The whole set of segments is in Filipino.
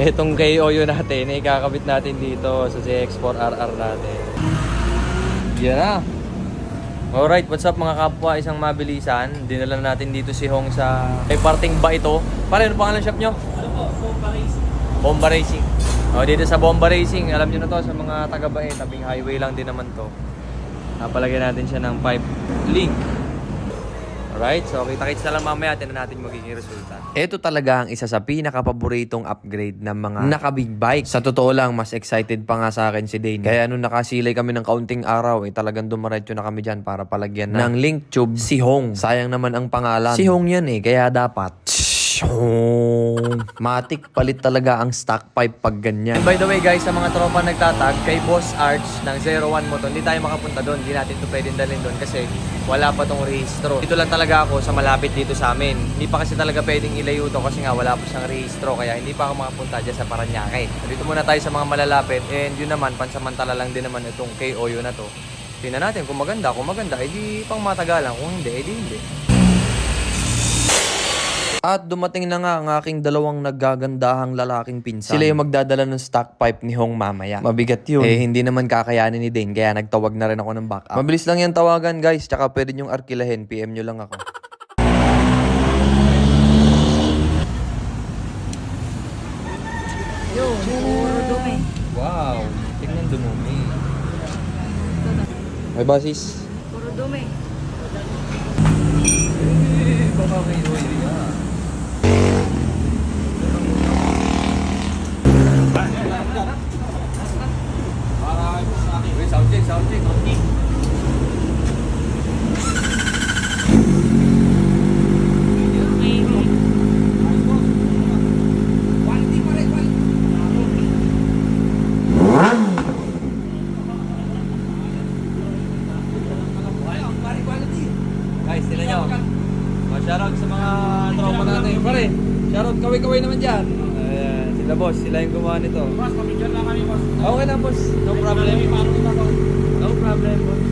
Itong KOU natin, ikakabit natin dito sa ZX4RR natin. Yan na. Alright, what's up mga kapwa, isang mabilisan. Dinala natin dito si Hong sa may parting ba ito. Pare, ano pangalan shop nyo? Ano po? Bomba Racing. Bomba Racing. O, dito sa Bomba Racing, alam nyo na to sa mga taga-Bae, tabing highway lang din naman to. Napalagyan natin siya ng pipe link. Alright, so kita-kits na lang mamaya, tingnan natin magiging resulta. Ito talaga ang isa sa pinaka-paboritong upgrade ng mga naka-big bike. Sa totoo lang, mas excited pa nga sa akin si Dane. Kaya nung nakasilay kami ng kaunting araw, talagang dumiretso na kami dyan para palagyan ng link tube si Hong. Sayang naman ang pangalan. Si Hong yan kaya dapat matik, palit talaga ang stock pipe pag ganyan. And by the way guys, sa mga tropa nagtatag, kay Boss Arch ng 01 Moto, hindi tayo makapunta doon. Hindi natin ito pwedeng dalhin doon kasi wala pa tong rehistro. Dito lang talaga ako sa malapit dito sa amin. Hindi pa kasi talaga pwedeng ilayo to kasi nga wala pa siyang rehistro. Kaya hindi pa ako makapunta dyan sa Paranaque. Dito muna tayo sa mga malalapit. And yun naman, pansamantala lang din naman itong KOU na to. Tingnan natin kung maganda. Kung maganda, edi pang matagalan. Kung hindi, edi hindi. At dumating na nga ang aking dalawang naggagandahang lalaking pinsan. Sila yung magdadala ng stock pipe ni Hong mamaya. Mabigat yun. Hindi naman kakayanin ni Dane, kaya nagtawag na rin ako ng backup. Mabilis lang yan tawagan guys, tsaka pwede nyong arkilahin. PM nyo lang ako. Yun, puro dumi. Wow, tingnan dumumi. Ay basis. Puro dumi. Baka may oil yan. Sound check. Guys, tignan nyo. Shoutout sa mga tropa natin. Pare, shoutout kaway-kaway naman dyan. Ayan, sila boss, sila yung gumawa nito. Boss, pamigyan lang kami, boss. Okay lang boss, no problem. No problem boss.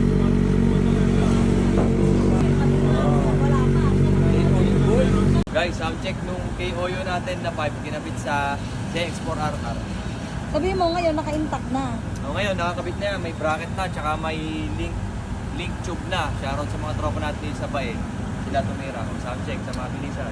Guys, sound check nung KOU natin na pipe ginabit sa ZX4RR. Sabi mo ngayon, naka-intact na. O ngayon, nakakabit na yan, may bracket na, tsaka may link tube na. Shoutout sa mga tropa natin sa Bae. Sila tumira. Sound check sa mabilisan.